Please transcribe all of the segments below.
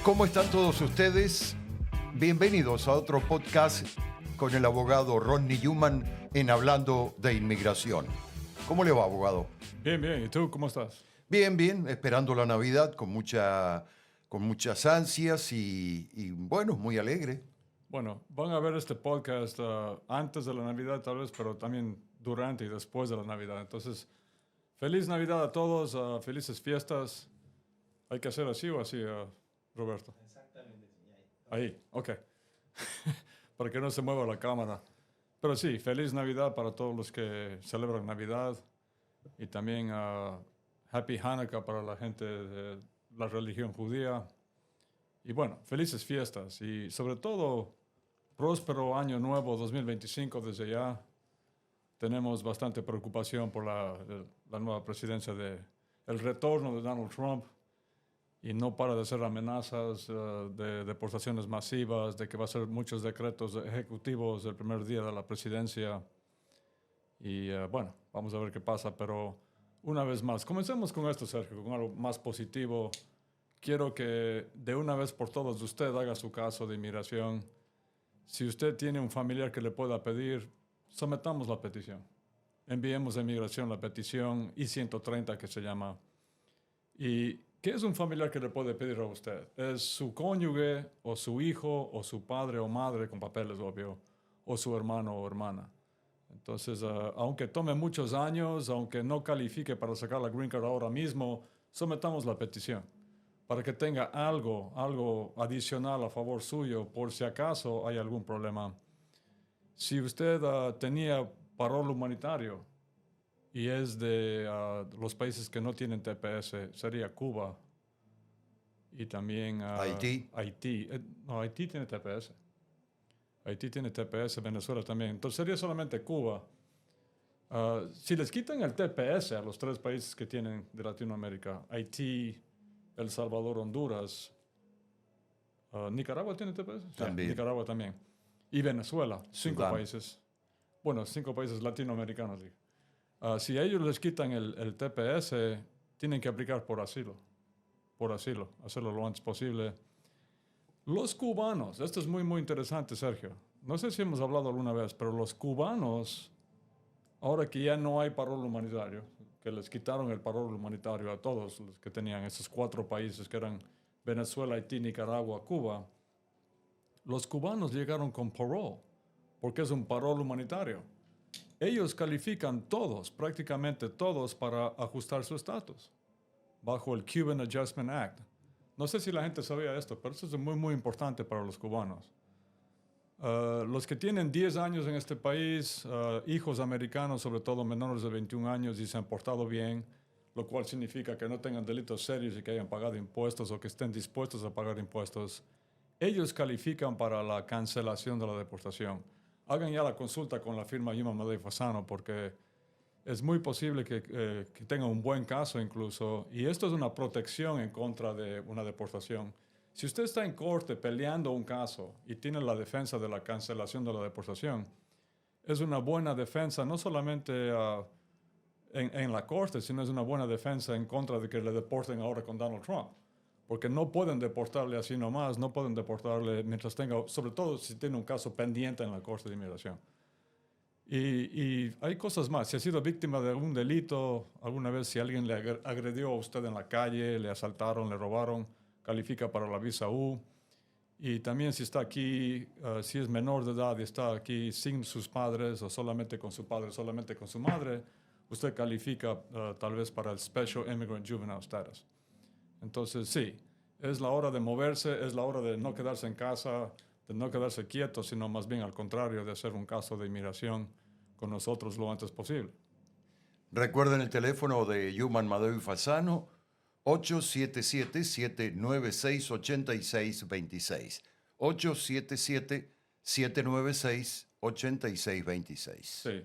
¿Cómo están todos ustedes? Bienvenidos a otro podcast con el abogado Rodney Newman en Hablando de Inmigración. ¿Cómo le va, abogado? Bien, bien. ¿Y tú cómo estás? Bien, bien. Esperando la Navidad con muchas ansias y bueno, muy alegre. Bueno, van a ver este podcast antes de la Navidad tal vez, pero también durante y después de la Navidad. Entonces, feliz Navidad a todos, felices fiestas. ¿Hay que hacer así o así, Roberto? Exactamente, sí. Ahí, ok. Para que no se mueva la cámara. Pero sí, feliz Navidad para todos los que celebran Navidad. Y también Happy Hanukkah para la gente de la religión judía. Y bueno, felices fiestas y sobre todo próspero año nuevo 2025 desde ya. Tenemos bastante preocupación por la nueva presidencia el retorno de Donald Trump. Y no para de hacer amenazas de deportaciones masivas, de que va a hacer muchos decretos ejecutivos el primer día de la presidencia. Y bueno, vamos a ver qué pasa, pero una vez más, comencemos con esto, Sergio, con algo más positivo. Quiero que de una vez por todas usted haga su caso de inmigración. Si usted tiene un familiar que le pueda pedir, sometamos la petición. Enviemos a inmigración la petición I-130 que se llama. ¿Y qué es un familiar que le puede pedir a usted? ¿Es su cónyuge o su hijo o su padre o madre con papeles, obvio, o su hermano o hermana? Entonces, aunque tome muchos años, aunque no califique para sacar la green card ahora mismo, sometamos la petición para que tenga algo adicional a favor suyo por si acaso hay algún problema. Si usted tenía parol humanitario y es de los países que no tienen TPS, sería Cuba y también Haití. No, Haití tiene TPS. Haití tiene TPS, Venezuela también. Entonces sería solamente Cuba. Si les quitan el TPS a los tres países que tienen de Latinoamérica, Haití, El Salvador, Honduras, Nicaragua tiene TPS. También. Sí, Nicaragua también. Y Venezuela, 5 Sudán. países. Bueno, 5 países latinoamericanos. Si a ellos les quitan el TPS, tienen que aplicar por asilo. Por asilo, hacerlo lo antes posible. Los cubanos, esto es muy, muy interesante, Sergio. No sé si hemos hablado alguna vez, pero los cubanos, ahora que ya no hay parol humanitario, que les quitaron el parol humanitario a todos los que tenían esos 4 países que eran Venezuela, Haití, Nicaragua, Cuba, los cubanos llegaron con parol, porque es un parol humanitario. Ellos califican todos, prácticamente todos, para ajustar su estatus bajo el Cuban Adjustment Act. No sé si la gente sabía esto, pero eso es muy, muy importante para los cubanos. Los que tienen 10 años en este país, hijos americanos, sobre todo menores de 21 años, y se han portado bien, lo cual significa que no tengan delitos serios y que hayan pagado impuestos o que estén dispuestos a pagar impuestos, ellos califican para la cancelación de la deportación. Hagan ya la consulta con la firma Yuma Madej Fasano porque es muy posible que tengan un buen caso incluso, y esto es una protección en contra de una deportación. Si usted está en corte peleando un caso y tiene la defensa de la cancelación de la deportación, es una buena defensa no solamente en la corte, sino es una buena defensa en contra de que le deporten ahora con Donald Trump. Porque no pueden deportarle así nomás, no pueden deportarle mientras tenga, sobre todo si tiene un caso pendiente en la Corte de Inmigración. Y hay cosas más. Si ha sido víctima de algún delito, alguna vez si alguien le agredió a usted en la calle, le asaltaron, le robaron, califica para la visa U. Y también si está aquí, si es menor de edad y está aquí sin sus padres o solamente con su padre, solamente con su madre, usted califica tal vez para el Special Immigrant Juvenile Status. Entonces sí, es la hora de moverse, es la hora de no quedarse en casa, de no quedarse quieto, sino más bien al contrario, de hacer un caso de inmigración con nosotros lo antes posible. Recuerden el teléfono de Yuman Madej Fasano, 877-796-8626. 877-796-8626. Sí.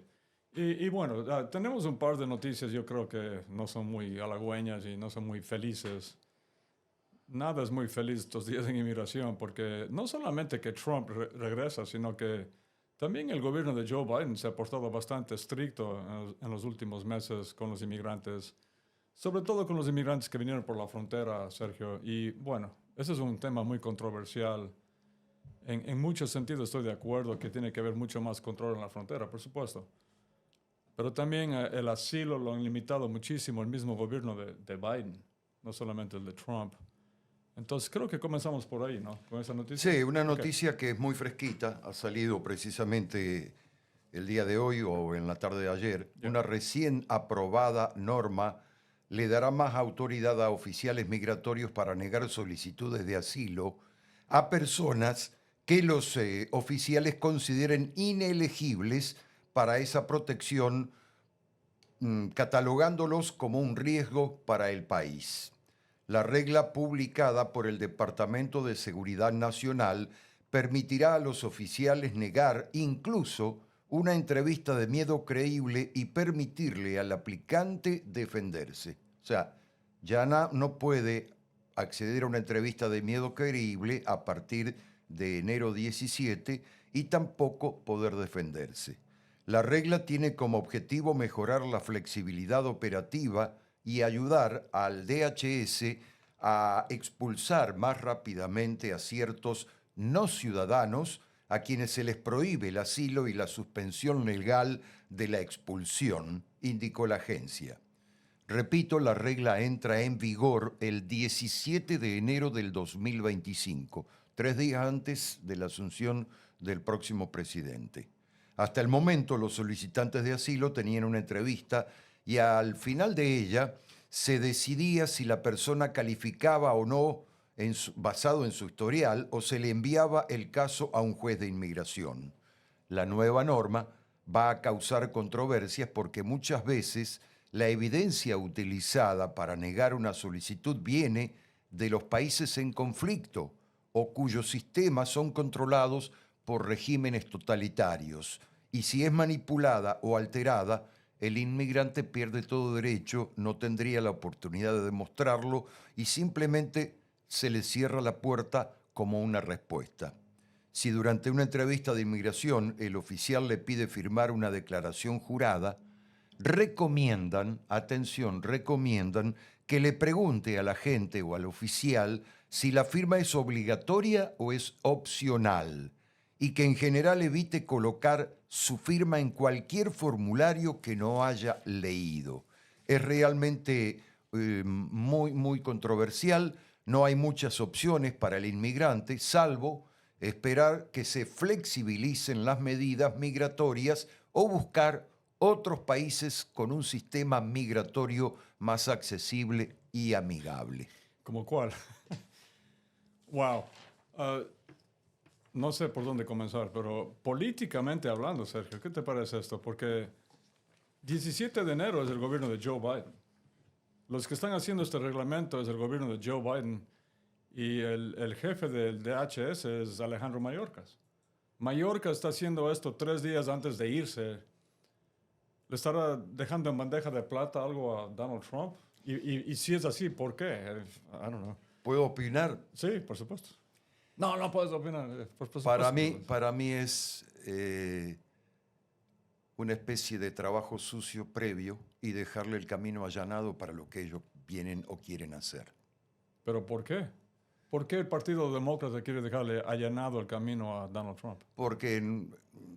Y bueno, tenemos un par de noticias, yo creo que no son muy halagüeñas y no son muy felices. nada es muy feliz estos días en inmigración, porque no solamente que Trump regresa, sino que también el gobierno de Joe Biden se ha portado bastante estricto en los últimos meses con los inmigrantes, sobre todo con los inmigrantes que vinieron por la frontera, Sergio. Y bueno, ese es un tema muy controversial. En muchos sentidos estoy de acuerdo que tiene que haber mucho más control en la frontera, por supuesto. Pero también el asilo lo han limitado muchísimo el mismo gobierno de Biden, no solamente el de Trump. Entonces creo que comenzamos por ahí, ¿no? Con esa noticia. Sí, una Ok. noticia que es muy fresquita, ha salido precisamente el día de hoy o en la tarde de ayer. Ya. Una recién aprobada norma le dará más autoridad a oficiales migratorios para negar solicitudes de asilo a personas que los oficiales consideren inelegibles para esa protección, catalogándolos como un riesgo para el país. La regla publicada por el Departamento de Seguridad Nacional permitirá a los oficiales negar incluso una entrevista de miedo creíble y permitirle al aplicante defenderse. O sea, ya no puede acceder a una entrevista de miedo creíble a partir de enero 17 y tampoco poder defenderse. La regla tiene como objetivo mejorar la flexibilidad operativa y ayudar al DHS a expulsar más rápidamente a ciertos no ciudadanos a quienes se les prohíbe el asilo y la suspensión legal de la expulsión, indicó la agencia. Repito, la regla entra en vigor el 17 de enero del 2025, 3 días antes de la asunción del próximo presidente. Hasta el momento, los solicitantes de asilo tenían una entrevista y al final de ella se decidía si la persona calificaba o no basado en su historial o se le enviaba el caso a un juez de inmigración. La nueva norma va a causar controversias porque muchas veces la evidencia utilizada para negar una solicitud viene de los países en conflicto o cuyos sistemas son controlados por regímenes totalitarios. Y si es manipulada o alterada, el inmigrante pierde todo derecho, no tendría la oportunidad de demostrarlo y simplemente se le cierra la puerta como una respuesta. Si durante una entrevista de inmigración el oficial le pide firmar una declaración jurada, recomiendan, atención, recomiendan que le pregunte al agente o al oficial si la firma es obligatoria o es opcional y que en general evite colocar su firma en cualquier formulario que no haya leído. Es realmente muy controversial. No hay muchas opciones para el inmigrante, salvo esperar que se flexibilicen las medidas migratorias o buscar otros países con un sistema migratorio más accesible y amigable. ¿Cómo cuál? Wow. No sé por dónde comenzar, pero políticamente hablando, Sergio, ¿qué te parece esto? Porque 17 de enero es el gobierno de Joe Biden. Los que están haciendo este reglamento es el gobierno de Joe Biden y el jefe del DHS es Alejandro Mayorkas. Mayorkas está haciendo esto 3 días antes de irse. ¿Le estará dejando en bandeja de plata algo a Donald Trump? Y si es así, ¿por qué? I don't know. ¿Puedo opinar? Sí, por supuesto. No puedes opinar. Por supuesto. Para mí es una especie de trabajo sucio previo y dejarle el camino allanado para lo que ellos vienen o quieren hacer. ¿Pero por qué? ¿Por qué el Partido Demócrata quiere dejarle allanado el camino a Donald Trump? Porque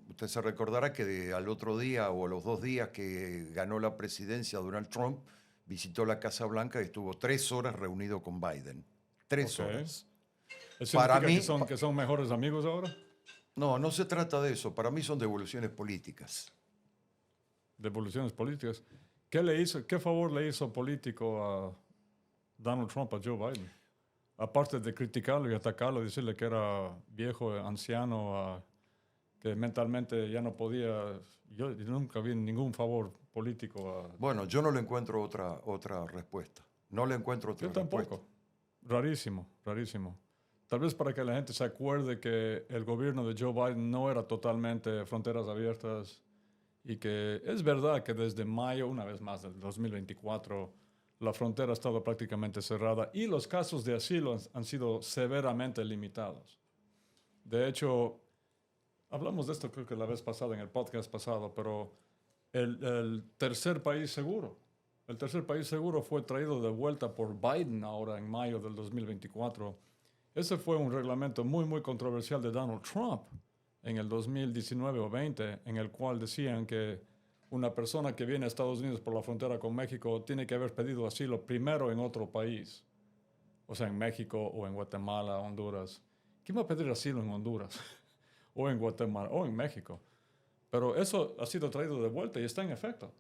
usted se recordará que al otro día o a los 2 días que ganó la presidencia Donald Trump, visitó la Casa Blanca y estuvo 3 horas reunido con Biden. 3 horas. ¿Eso Para significa mí, que son mejores amigos ahora? No se trata de eso. Para mí son devoluciones políticas. Devoluciones políticas. ¿Qué favor le hizo político a Donald Trump a Joe Biden? Aparte de criticarlo y atacarlo, decirle que era viejo, anciano, que mentalmente ya no podía. Yo nunca vi ningún favor político. Bueno, yo no le encuentro otra respuesta. No le encuentro otra respuesta. Yo tampoco. Rarísimo. Tal vez para que la gente se acuerde que el gobierno de Joe Biden no era totalmente fronteras abiertas y que es verdad que desde mayo, una vez más, del 2024, la frontera ha estado prácticamente cerrada y los casos de asilo han sido severamente limitados. De hecho, hablamos de esto creo que la vez pasada, en el podcast pasado, pero el tercer país seguro fue traído de vuelta por Biden ahora en mayo del 2024. Ese fue un reglamento muy, muy controversial de Donald Trump en el 2019 o 20, en el cual decían que una persona que viene a Estados Unidos por la frontera con México tiene que haber pedido asilo primero en otro país, o sea, en México o en Guatemala, Honduras. ¿Quién va a pedir asilo en Honduras o en Guatemala o en México? Pero eso ha sido traído de vuelta y está en efecto.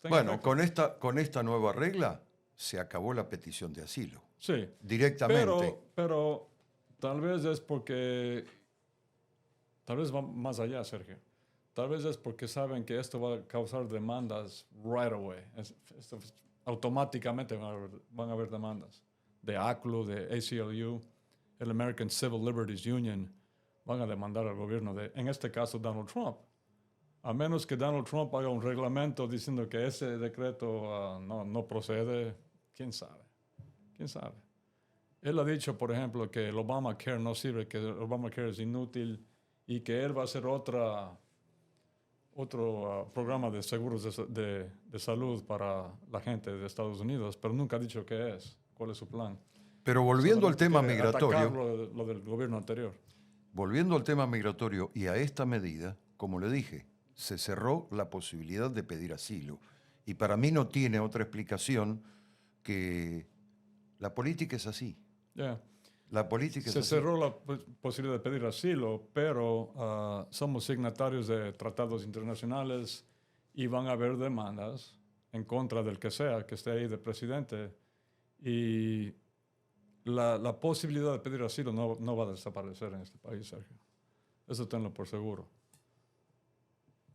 Bueno, con esta nueva regla se acabó la petición de asilo. Sí, Directamente. pero tal vez es porque, tal vez va más allá, Sergio. Tal vez es porque saben que esto va a causar demandas right away. Automáticamente van a haber demandas de ACLU, de ACLU, el American Civil Liberties Union. Van a demandar al gobierno de, en este caso, Donald Trump. A menos que Donald Trump haga un reglamento diciendo que ese decreto no procede, ¿quién sabe? ¿Quién sabe? Él ha dicho, por ejemplo, que el Obamacare no sirve, que el Obamacare es inútil y que él va a hacer otro programa de seguros de salud para la gente de Estados Unidos, pero nunca ha dicho qué es, cuál es su plan. Pero volviendo al Solamente tema quiere atacar migratorio, lo del gobierno anterior. volviendo al tema migratorio y a esta medida, como le dije, se cerró la posibilidad de pedir asilo. Y para mí no tiene otra explicación que la política es así. Yeah. La política es Se así. cerró la posibilidad de pedir asilo, pero somos signatarios de tratados internacionales y van a haber demandas en contra del que sea que esté ahí de presidente. Y la posibilidad de pedir asilo no va a desaparecer en este país, Sergio. Eso tenlo por seguro.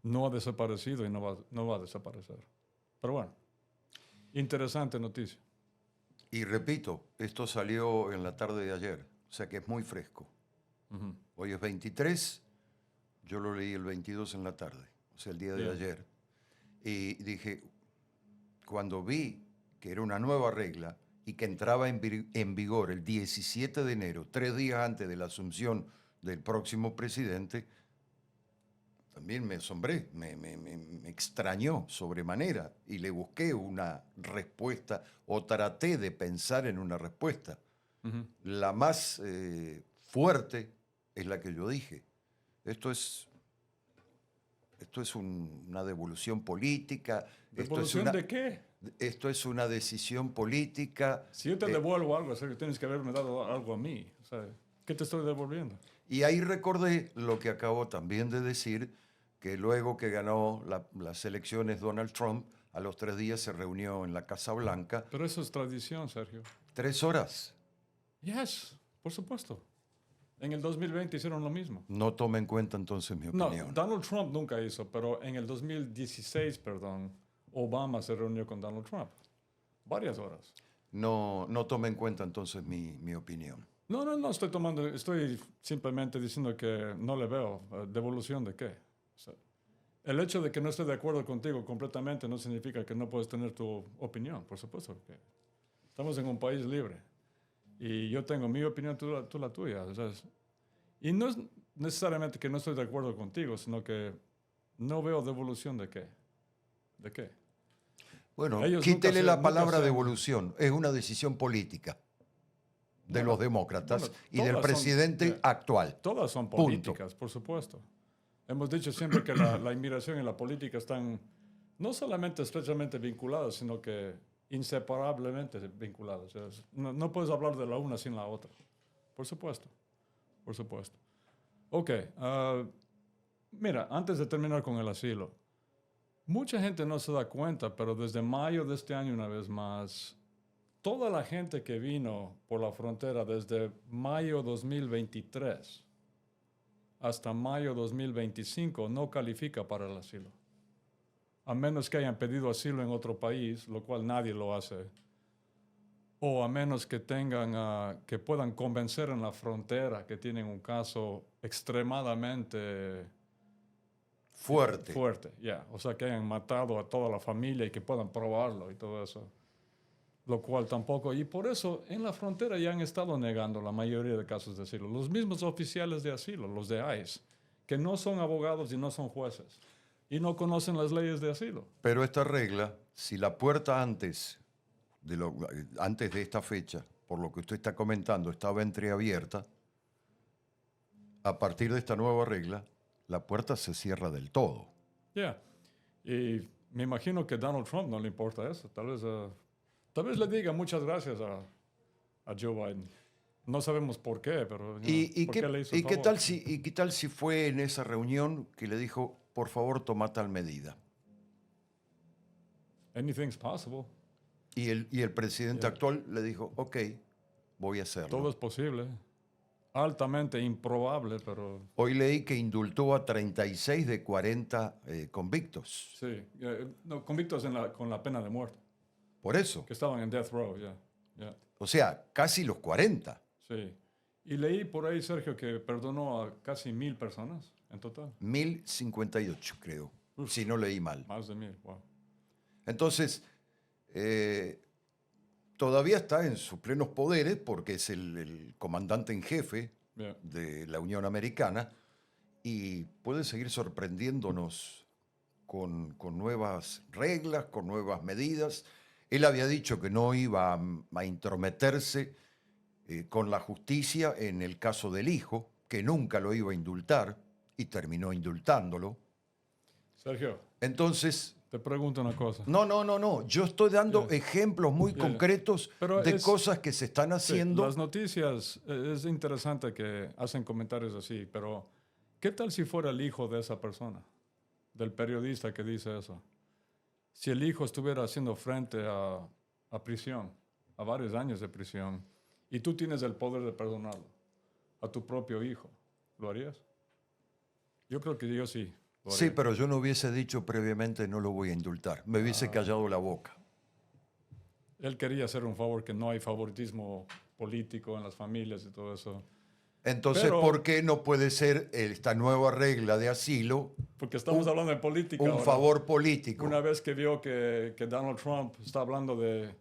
No ha desaparecido y no va a desaparecer. Pero bueno, interesante noticia. Y repito, esto salió en la tarde de ayer, o sea que es muy fresco. Ujú. Hoy es 23, yo lo leí el 22 en la tarde, o sea, el día de Bien. ayer. Y dije, cuando vi que era una nueva regla y que entraba en vigor el 17 de enero, 3 días antes de la asunción del próximo presidente, también me asombré, me extrañó sobremanera y le busqué una respuesta o traté de pensar en una respuesta. Ujú. La más fuerte es la que yo dije. Esto es una devolución política. ¿Devolución de qué? Esto es una decisión política. Si yo te devuelvo algo, Sergio, tienes que haberme dado algo a mí. O sea, ¿qué te estoy devolviendo? Y ahí recordé lo que acabo también de decir, que luego que ganó las elecciones Donald Trump, a los 3 días se reunió en la Casa Blanca. Pero eso es tradición, Sergio. 3 horas. Yes, por supuesto. En el 2020 hicieron lo mismo. No tome en cuenta entonces mi No, opinión. Donald Trump nunca hizo, pero en el 2016, Obama se reunió con Donald Trump. Varias horas. No tome en cuenta entonces mi opinión. No estoy simplemente diciendo que no le veo. ¿Devolución de qué? O sea, el hecho de que no esté de acuerdo contigo completamente no significa que no puedes tener tu opinión, por supuesto. Que estamos en un país libre. Y yo tengo mi opinión, tú la tuya. O sea, y no es necesariamente que no estoy de acuerdo contigo, sino que no veo devolución de qué. ¿De qué? Bueno, Ellos quítele la palabra nunca devolución. Es una decisión política de los demócratas bueno, y del todas presidente son, actual. Todas son Punto. políticas, por supuesto. Hemos dicho siempre que la inmigración y la política están no solamente estrechamente vinculadas, sino que inseparablemente vinculadas. O sea, no puedes hablar de la una sin la otra. Por supuesto. Por supuesto. Ok. Mira, antes de terminar con el asilo, mucha gente no se da cuenta, pero desde mayo de este año, una vez más, toda la gente que vino por la frontera desde mayo 2023 hasta mayo 2025 no califica para el asilo. A menos que hayan pedido asilo en otro país, lo cual nadie lo hace. O a menos que que puedan convencer en la frontera que tienen un caso extremadamente Fuerte. fuerte, ya. O sea, que hayan matado a toda la familia y que puedan probarlo y todo eso. lo cual tampoco, y por eso en la frontera ya han estado negando la mayoría de casos de asilo. Los mismos oficiales de asilo, los de ICE, que no son abogados y no son jueces, y no conocen las leyes de asilo. Pero esta regla, si la puerta antes de esta fecha, por lo que usted está comentando, estaba entreabierta, a partir de esta nueva regla, la puerta se cierra del todo. Ya, y me imagino que Donald Trump no le importa eso. Tal vez le diga muchas gracias a Joe Biden. No sabemos por qué, pero ¿por qué le hizo el favor? ¿Qué tal si fue en esa reunión que le dijo, por favor, toma tal medida? Anything's possible. Y el presidente actual le dijo, ok, voy a hacerlo. Todo es posible. Altamente improbable, pero Hoy leí que indultó a 36 de 40 convictos. sí. No, convictos con la pena de muerte, Por eso. que estaban en death row, ya. O sea, casi los 40. Sí. Y leí por ahí, Sergio, que perdonó a casi 1,000 personas en total. 1058, creo. Si no leí mal. Más de 1,000, wow. Entonces, todavía está en sus plenos poderes porque es el comandante en jefe Yeah. de la Unión Americana y puede seguir sorprendiéndonos con nuevas reglas, con nuevas medidas. Él había dicho que no iba a intrometerse con la justicia en el caso del hijo, que nunca lo iba a indultar y terminó indultándolo. Sergio, Entonces, te pregunto una cosa. no. Yo estoy dando ejemplos muy concretos Pero de cosas que se están Sí, haciendo. las noticias, es interesante que hacen comentarios así, pero ¿qué tal si fuera el hijo de esa persona, del periodista que dice eso? Si el hijo estuviera haciendo frente a prisión, a varios años de prisión, y tú tienes el poder de perdonarlo, a tu propio hijo, ¿lo harías? Yo creo que yo sí. Lo Sí, haría. pero yo no hubiese dicho previamente no lo voy a indultar. Me hubiese callado la boca. Él quería hacer un favor, que no hay favoritismo político en las familias y todo eso. Entonces, Pero- ¿por qué no puede ser esta nueva regla de asilo Porque estamos hablando de política un ahora. favor político? Una vez que vio que Donald Trump está hablando de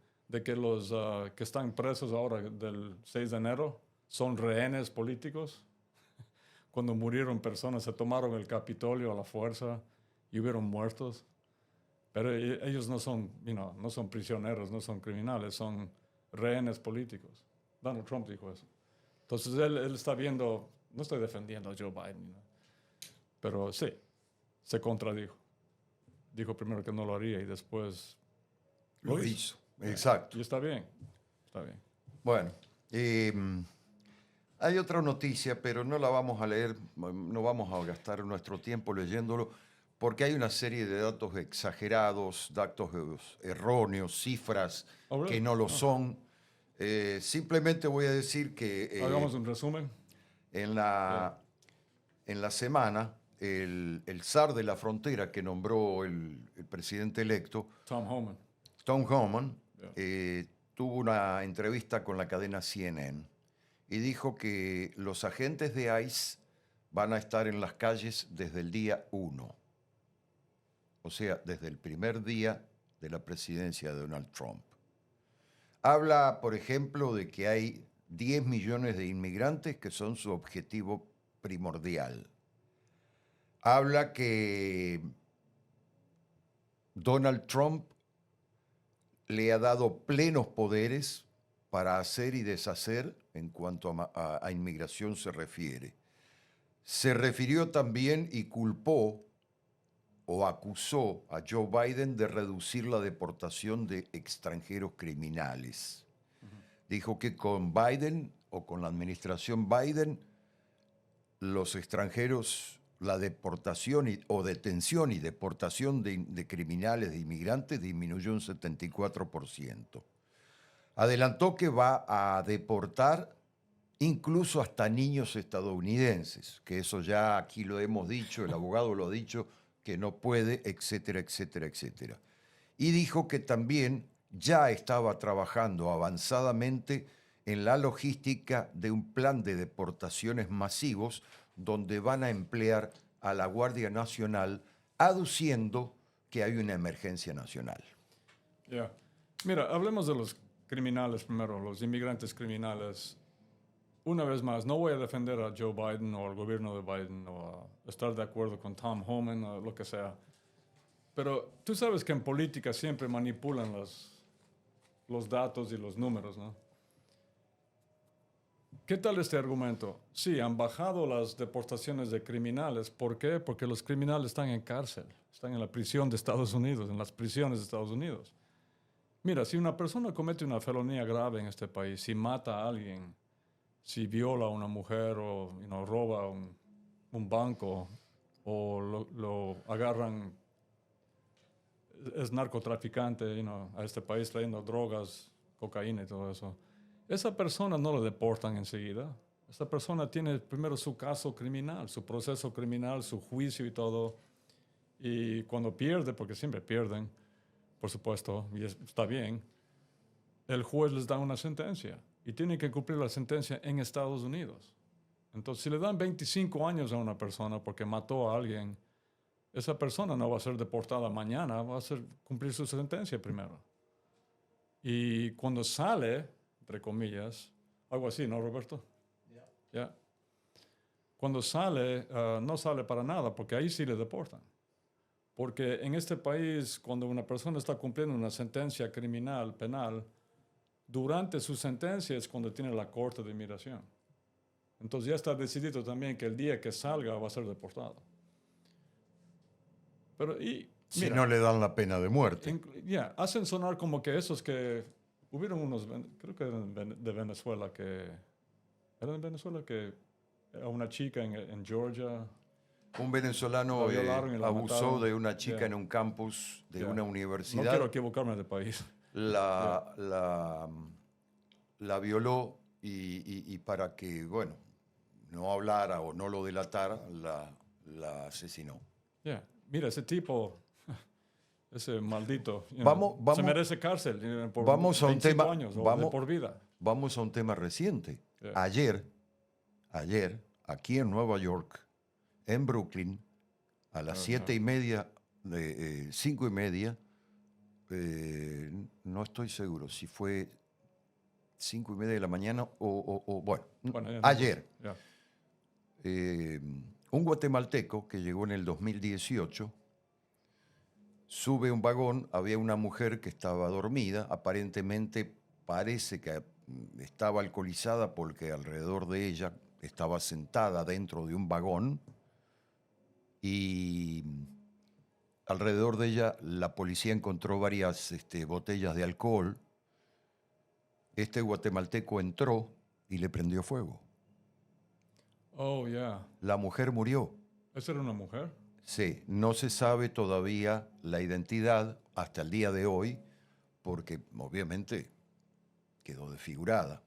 que los que están presos ahora del 6 de enero son rehenes políticos, cuando murieron personas, se tomaron el Capitolio a la fuerza y hubieron muertos. Pero ellos no son, no son prisioneros, no son criminales, son rehenes políticos. Donald Trump dijo eso. Entonces él está viendo, no estoy defendiendo a Joe Biden, pero sí, se contradijo. Dijo primero que no lo haría y después Lo hizo. Exacto. Y está bien, está bien. Bueno, hay otra noticia, pero no la vamos a leer, no vamos a gastar nuestro tiempo leyéndolo, porque hay una serie de datos exagerados, datos erróneos, cifras Oh, really? que no lo son. Simplemente voy a decir que Hagamos un resumen. en la semana, el zar de la frontera que nombró el presidente electo, Tom Homan. Tom Homan, tuvo una entrevista con la cadena CNN y dijo que los agentes de ICE van a estar en las calles desde el día 1. O sea, desde el primer día de la presidencia de Donald Trump. Habla, por ejemplo, de que hay 10 millones de inmigrantes que son su objetivo primordial. Habla que Donald Trump le ha dado plenos poderes para hacer y deshacer en cuanto a inmigración se refiere. Se refirió también y culpó o acusó a Joe Biden de reducir la deportación de extranjeros criminales. Dijo que con Biden o con la administración Biden, los extranjeros, la deportación o detención y deportación de criminales, de inmigrantes, disminuyó un 74%. Adelantó que va a deportar incluso hasta niños estadounidenses, que eso ya aquí lo hemos dicho, el abogado lo ha dicho, que no puede, etcétera, etcétera, etcétera. Y dijo que también ya estaba trabajando avanzadamente en la logística de un plan de deportaciones masivos donde van a emplear a la Guardia Nacional aduciendo que hay una emergencia nacional. Yeah. Mira, hablemos de los criminales primero, los inmigrantes criminales. Una vez más, no voy a defender a Joe Biden o al gobierno de Biden o a estar de acuerdo con Tom Homan o lo que sea. Pero tú sabes que en política siempre manipulan los datos y los números, ¿no? ¿Qué tal este argumento? Sí, han bajado las deportaciones de criminales. ¿Por qué? Porque los criminales están en cárcel, están en la prisión de Estados Unidos, en las prisiones de Estados Unidos. Mira, si una persona comete una felonía grave en este país, si mata a alguien, si viola a una mujer o roba un banco o lo agarran, es narcotraficante a este país trayendo drogas, cocaína y todo eso. Esa persona no la deportan enseguida. Esa persona tiene primero su caso criminal, su proceso criminal, su juicio y todo. Y cuando pierde, porque siempre pierden, por supuesto, y está bien, el juez les da una sentencia y tienen que cumplir la sentencia en Estados Unidos. Entonces, si le dan 25 años a una persona porque mató a alguien, esa persona no va a ser deportada mañana, va a cumplir su sentencia primero. Y cuando sale, entre comillas, algo así, ¿no, Roberto? Ya. Cuando sale, no sale para nada, porque ahí sí le deportan. Porque en este país, cuando una persona está cumpliendo una sentencia criminal, penal, durante su sentencia es cuando tiene la corte de inmigración. Entonces ya está decidido también que el día que salga va a ser deportado. Pero, si no le dan la pena de muerte. Hacen sonar como que esos que... Hubieron unos, creo que eran de Venezuela, eran de Venezuela que a una chica en Georgia... Un venezolano abusó mataron. de una chica en un campus de una universidad. No quiero equivocarme de país. La violó y para que, bueno, no hablara o no lo delatara, la asesinó. Mira, ese tipo, ese maldito, se merece cárcel por vamos 25 años o de por vida. Vamos a un tema reciente. Ayer, aquí en Nueva York, en Brooklyn, a las 5:30, no estoy seguro si fue 5:30 de la mañana bueno, ayer. Un guatemalteco que llegó en el 2018 sube un vagón, había una mujer que estaba dormida, aparentemente parece que estaba alcoholizada porque alrededor de ella estaba sentada dentro de un vagón y alrededor de ella la policía encontró varias botellas de alcohol. Este guatemalteco entró y le prendió fuego. Oh, ya. La mujer murió. ¿Esa era una mujer? Sí, no se sabe todavía la identidad hasta el día de hoy, porque obviamente quedó desfigurada.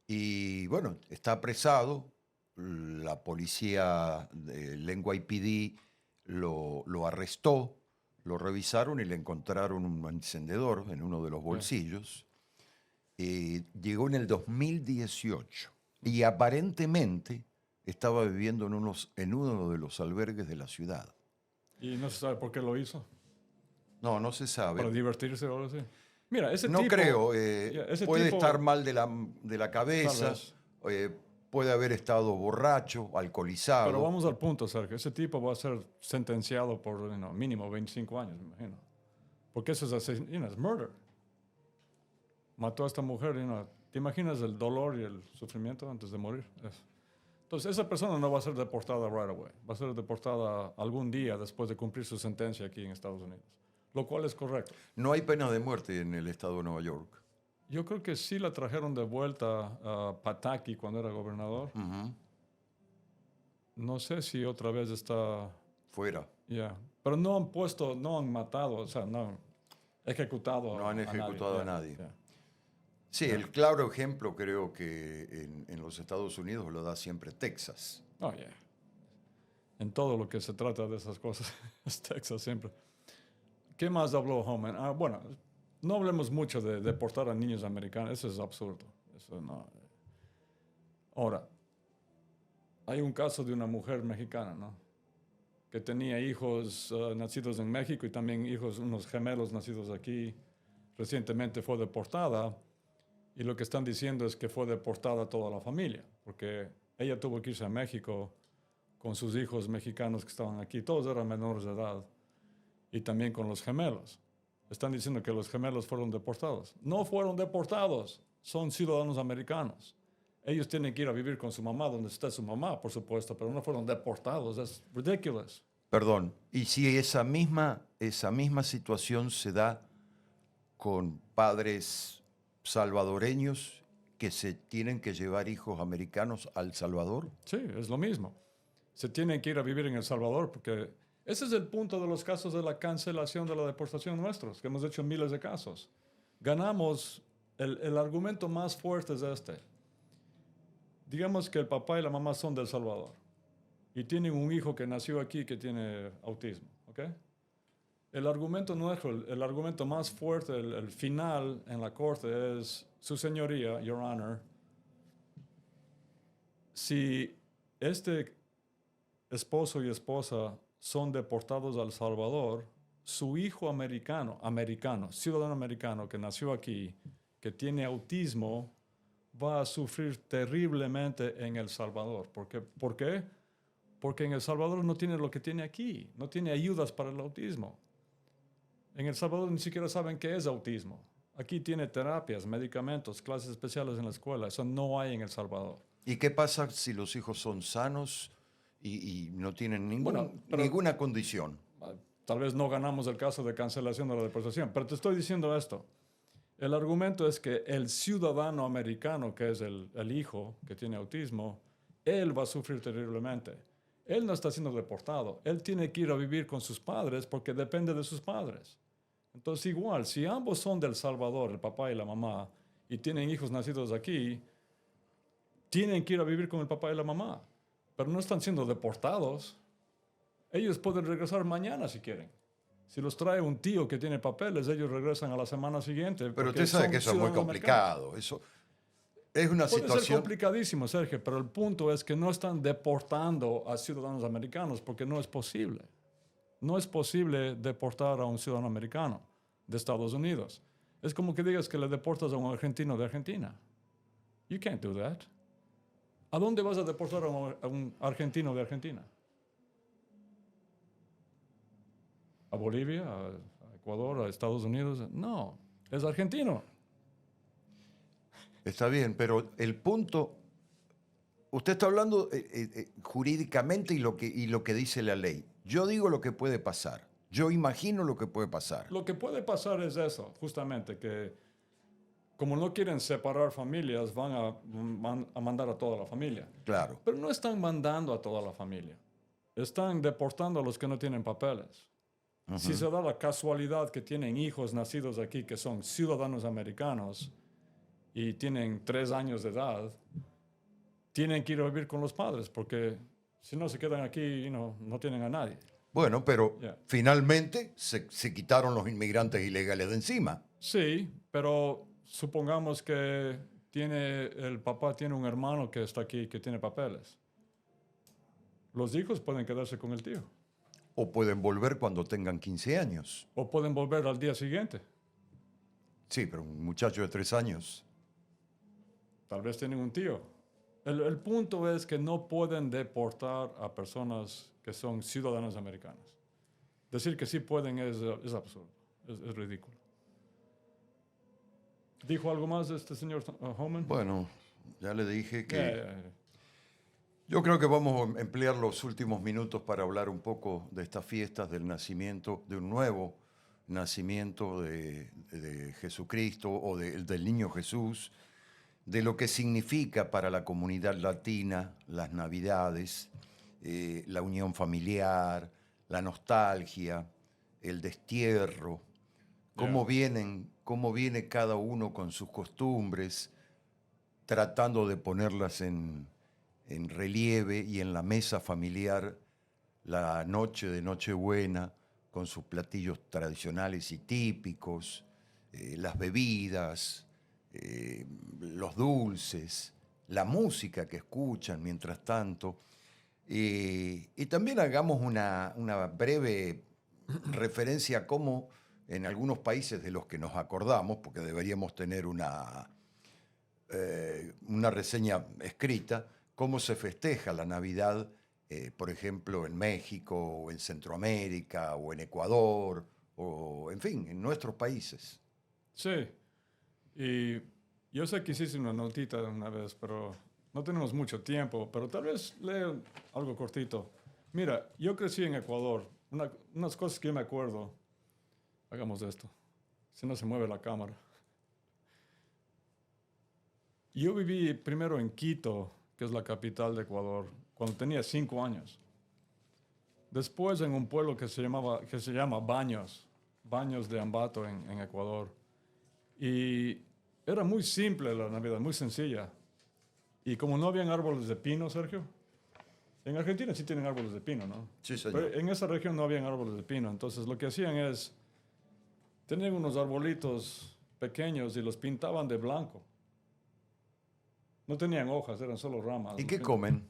Y bueno, está apresado. La policía del NYPD lo arrestó, lo revisaron y le encontraron un encendedor en uno de los bolsillos. Llegó en el 2018 y aparentemente estaba viviendo en uno de los albergues de la ciudad. ¿Y no se sabe por qué lo hizo? No se sabe. ¿Para divertirse o algo así? Mira, ese no tipo... creo. Puede estar mal de la cabeza, puede haber estado borracho, alcoholizado. Pero vamos al punto, Sergio. Ese tipo va a ser sentenciado por mínimo 25 años, me imagino. Porque eso es murder. Mató a esta mujer. ¿Te imaginas el dolor y el sufrimiento antes de morir? Entonces, esa persona no va a ser deportada right away. Va a ser deportada algún día después de cumplir su sentencia aquí en Estados Unidos. Lo cual es correcto. No hay pena de muerte en el estado de Nueva York. Yo creo que sí la trajeron de vuelta a Pataki cuando era gobernador. Uh-huh. No sé si otra vez está... Fuera. Pero no han matado, o sea, no han ejecutado No han ejecutado a nadie. Sí, Yeah. El claro ejemplo creo que en los Estados Unidos lo da siempre Texas. Oh, yeah. En todo lo que se trata de esas cosas es Texas siempre. ¿Qué más habló Homan? Bueno, no hablemos mucho de deportar a niños americanos. Eso es absurdo. Eso no. Ahora, hay un caso de una mujer mexicana, ¿no? Que tenía hijos nacidos en México y también unos gemelos nacidos aquí. Recientemente fue deportada. y lo que están diciendo es que fue deportada toda la familia, porque ella tuvo que irse a México con sus hijos mexicanos que estaban aquí, todos eran menores de edad, y también con los gemelos. Están diciendo que los gemelos fueron deportados. No fueron deportados, son ciudadanos americanos. Ellos tienen que ir a vivir con su mamá, donde está su mamá, por supuesto, pero no fueron deportados. Es ridiculous. Perdón, ¿y si esa misma situación se da con padres salvadoreños que se tienen que llevar hijos americanos a El Salvador? Sí, es lo mismo. Se tienen que ir a vivir en El Salvador porque ese es el punto de los casos de la cancelación de la deportación nuestros, que hemos hecho miles de casos. Ganamos, el argumento más fuerte es este. Digamos que el papá y la mamá son de El Salvador y tienen un hijo que nació aquí que tiene autismo, ¿ok? El argumento nuestro, el argumento más fuerte, el final en la corte es, su señoría, Your Honor, si este esposo y esposa son deportados a El Salvador, su hijo americano, ciudadano americano que nació aquí, que tiene autismo, va a sufrir terriblemente en El Salvador. ¿Por qué? Porque en El Salvador no tiene lo que tiene aquí, no tiene ayudas para el autismo. En El Salvador ni siquiera saben qué es autismo. Aquí tiene terapias, medicamentos, clases especiales en la escuela. Eso no hay en El Salvador. ¿Y qué pasa si los hijos son sanos y no tienen Bueno, pero ninguna condición? tal vez no ganamos el caso de cancelación de la deportación, pero te estoy diciendo esto. El argumento es que el ciudadano americano, que es el hijo que tiene autismo, él va a sufrir terriblemente. Él no está siendo deportado. Él tiene que ir a vivir con sus padres porque depende de sus padres. Entonces, igual, si ambos son de El Salvador, el papá y la mamá, y tienen hijos nacidos aquí, tienen que ir a vivir con el papá y la mamá. Pero no están siendo deportados. Ellos pueden regresar mañana si quieren. Si los trae un tío que tiene papeles, ellos regresan a la semana siguiente. Pero usted sabe que eso es muy complicado. Eso es una Puede situación... ser complicadísimo, Sergio, pero el punto es que no están deportando a ciudadanos americanos porque no es posible. No es posible deportar a un ciudadano americano de Estados Unidos. Es como que digas que le deportas a un argentino de Argentina. You can't do that. ¿A dónde vas a deportar a un argentino de Argentina? ¿A Bolivia? ¿A Ecuador? ¿A Estados Unidos? No, es argentino. Está bien, pero el punto... Usted está hablando jurídicamente y lo que dice la ley. Yo digo lo que puede pasar. Yo imagino lo que puede pasar. Lo que puede pasar es eso, justamente, que como no quieren separar familias, van a mandar a toda la familia. Claro. Pero no están mandando a toda la familia. Están deportando a los que no tienen papeles. Uh-huh. Si se da la casualidad que tienen hijos nacidos aquí que son ciudadanos americanos y tienen 3 años de edad, tienen que ir a vivir con los padres porque si no se quedan aquí no tienen a nadie. Bueno, pero finalmente se quitaron los inmigrantes ilegales de encima. Sí, pero supongamos que el papá tiene un hermano que está aquí, que tiene papeles. Los hijos pueden quedarse con el tío. O pueden volver cuando tengan 15 años. O pueden volver al día siguiente. Sí, pero un muchacho de 3 años. Tal vez tienen un tío. El punto es que no pueden deportar a personas que son ciudadanos americanos. Decir que sí pueden es absurdo, es ridículo. ¿Dijo algo más este señor Homan? Bueno, ya le dije que... Yeah. Yo creo que vamos a emplear los últimos minutos para hablar un poco de estas fiestas del nacimiento, de un nuevo nacimiento de Jesucristo o del niño Jesús, de lo que significa para la comunidad latina las Navidades, la unión familiar, la nostalgia, el destierro, cómo viene cada uno con sus costumbres, tratando de ponerlas en relieve y en la mesa familiar la noche de Nochebuena, con sus platillos tradicionales y típicos, las bebidas, los dulces, la música que escuchan mientras tanto. Y también hagamos una breve referencia a cómo en algunos países de los que nos acordamos, porque deberíamos tener una una reseña escrita, cómo se festeja la Navidad, por ejemplo, en México, o en Centroamérica, o en Ecuador, o en fin, en nuestros países. Sí, y yo sé que hiciste una notita una vez, pero no tenemos mucho tiempo, pero tal vez leo algo cortito. Mira, yo crecí en Ecuador. Unas cosas que yo me acuerdo. Hagamos esto. Si no se mueve la cámara. Yo viví primero en Quito, que es la capital de Ecuador, cuando tenía 5 años. Después en un pueblo que se llama Baños, Baños de Ambato en Ecuador. Y era muy simple la Navidad, muy sencilla. Y como no habían árboles de pino, Sergio, en Argentina sí tienen árboles de pino, ¿no? Sí, Pero señor. en esa región no habían árboles de pino. Entonces lo que hacían es, tenían unos arbolitos pequeños y los pintaban de blanco. No tenían hojas, eran solo ramas. ¿Y Los qué pintaban. comen?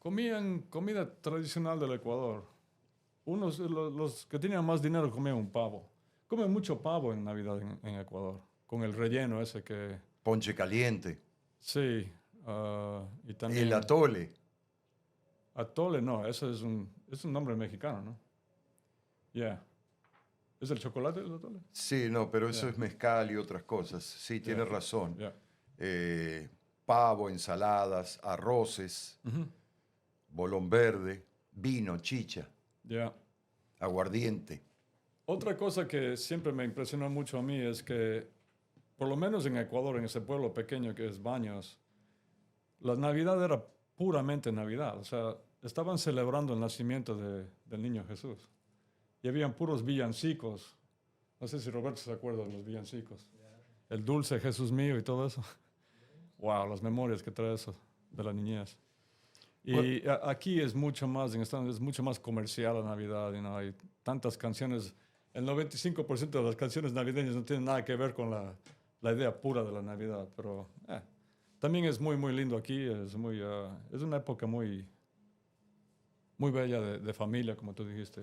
Comían comida tradicional del Ecuador. Los que tenían más dinero comían un pavo. Comen mucho pavo en Navidad en Ecuador, con el relleno ese que... Ponche caliente, Sí, y el también... atole. Atole, no, ese es un nombre mexicano, ¿no? Ya. ¿Es el chocolate el atole? Sí, no, pero eso Ya, es mezcal y otras cosas. Sí, ya, tienes razón. ya. Pavo, ensaladas, arroces, Ujú, bolón verde, vino, chicha, ya. aguardiente. Otra cosa que siempre me impresionó mucho a mí es que, por lo menos en Ecuador, en ese pueblo pequeño que es Baños, la Navidad era puramente Navidad. O sea, estaban celebrando el nacimiento del niño Jesús. Y habían puros villancicos. No sé si Roberto se acuerda de los villancicos. El dulce Jesús mío y todo eso. Wow, las memorias que trae eso de la niñez. Bueno, Y aquí es mucho más, en Estados Unidos es mucho más comercial la Navidad, hay tantas canciones, el 95% de las canciones navideñas no tienen nada que ver con la idea pura de la Navidad, pero también es muy, muy lindo aquí, es una época muy, muy bella de familia, como tú dijiste.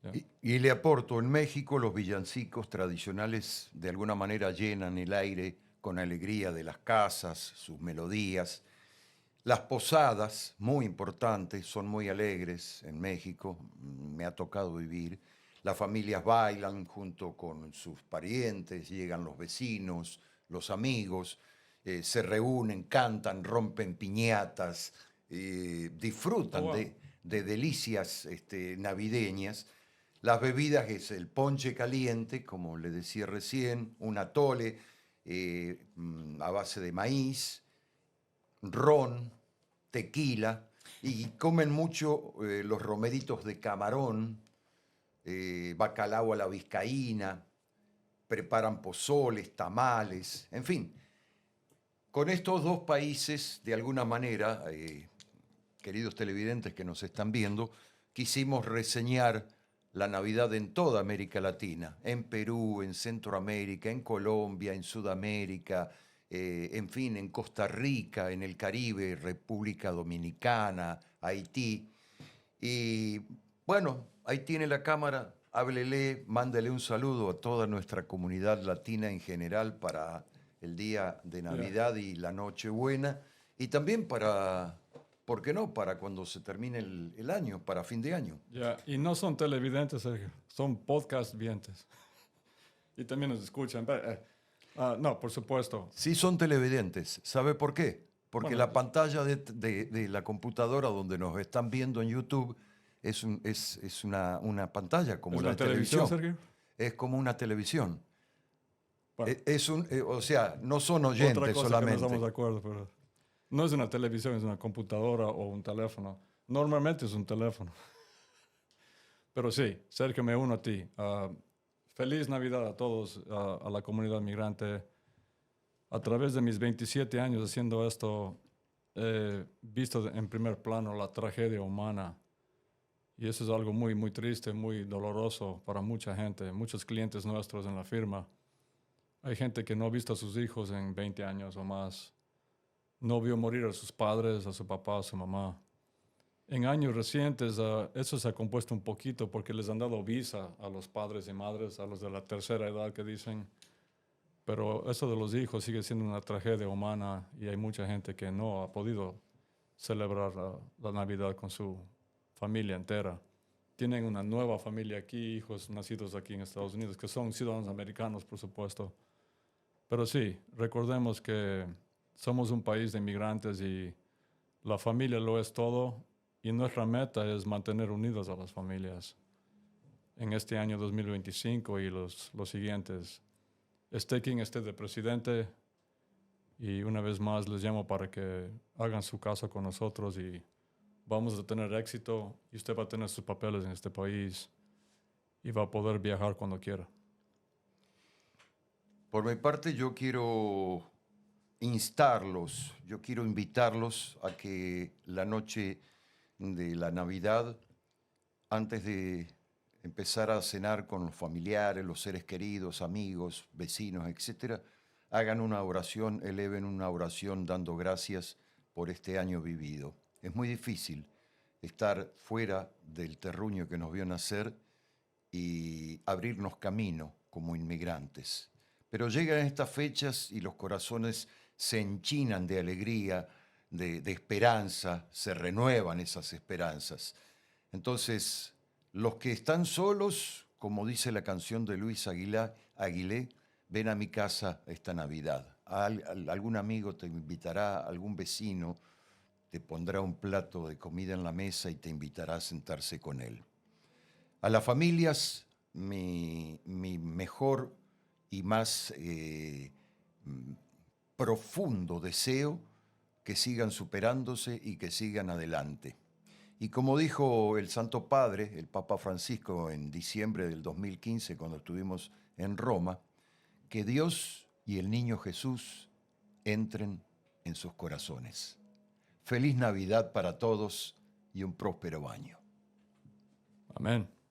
Ya. y le aporto, en México los villancicos tradicionales de alguna manera llenan el aire con alegría de las casas, sus melodías. Las posadas, muy importantes, son muy alegres en México, me ha tocado vivir. Las familias bailan junto con sus parientes, llegan los vecinos, los amigos, se reúnen, cantan, rompen piñatas, Oh, disfrutan wow. de delicias navideñas. Las bebidas es el ponche caliente, como le decía recién, un atole a base de maíz, ron, tequila, y comen mucho los romeritos de camarón, bacalao a la vizcaína, preparan pozoles, tamales, en fin. Con estos dos países, de alguna manera, queridos televidentes que nos están viendo, quisimos reseñar la Navidad en toda América Latina, en Perú, en Centroamérica, en Colombia, en Sudamérica, en fin, en Costa Rica, en el Caribe, República Dominicana, Haití. Y bueno, ahí tiene la cámara, háblele, mándele un saludo a toda nuestra comunidad latina en general para el día de Ya, Navidad y la Nochebuena, y también para, ¿por qué no?, para cuando se termine el año, para fin de año. ya. Y no son televidentes, Sergio, son podcast vientes. Y también nos escuchan. No, por supuesto. Sí son televidentes, ¿sabe por qué? Porque Bueno, la pantalla de la computadora donde nos están viendo en YouTube es una pantalla como ¿es la una de televisión, televisión, Sergio? es como una televisión. Bueno, O sea, no son otra oyentes cosa que no estamos de solamente. acuerdo, pero no es una televisión, es una computadora o un teléfono. Normalmente es un teléfono. Pero sí, Sergio, me uno a ti. Feliz Navidad a todos, a la comunidad migrante. A través de mis 27 años haciendo esto, he visto en primer plano la tragedia humana. Y eso es algo muy, muy triste, muy doloroso para mucha gente, muchos clientes nuestros en la firma. Hay gente que no ha visto a sus hijos en 20 años o más. No vio morir a sus padres, a su papá, a su mamá. En años recientes, eso se ha compuesto un poquito porque les han dado visa a los padres y madres, a los de la tercera edad que dicen. Pero eso de los hijos sigue siendo una tragedia humana y hay mucha gente que no ha podido celebrar la Navidad con su familia entera. Tienen una nueva familia aquí, hijos nacidos aquí en Estados Unidos, que son ciudadanos americanos, por supuesto. Pero sí, recordemos que somos un país de inmigrantes y la familia lo es todo y nuestra meta es mantener unidas a las familias en este año 2025 y los siguientes. Esté quien esté de presidente y una vez más les llamo para que hagan su caso con nosotros y vamos a tener éxito y usted va a tener sus papeles en este país y va a poder viajar cuando quiera. Por mi parte, yo quiero instarlos, yo quiero invitarlos a que la noche de la Navidad, antes de empezar a cenar con los familiares, los seres queridos, amigos, vecinos, etcétera, hagan una oración, eleven una oración dando gracias por este año vivido. Es muy difícil estar fuera del terruño que nos vio nacer y abrirnos camino como inmigrantes. Pero llegan estas fechas y los corazones se enchinan de alegría, de esperanza, se renuevan esas esperanzas. Entonces, los que están solos, como dice la canción de Luis Aguilé, ven a mi casa esta Navidad. Algún amigo te invitará, algún vecino te pondrá un plato de comida en la mesa y te invitará a sentarse con él. A las familias, mi mejor y más profundo deseo que sigan superándose y que sigan adelante. Y como dijo el Santo Padre, el Papa Francisco, en diciembre del 2015, cuando estuvimos en Roma, que Dios y el niño Jesús entren en sus corazones. Feliz Navidad para todos y un próspero año. Amén.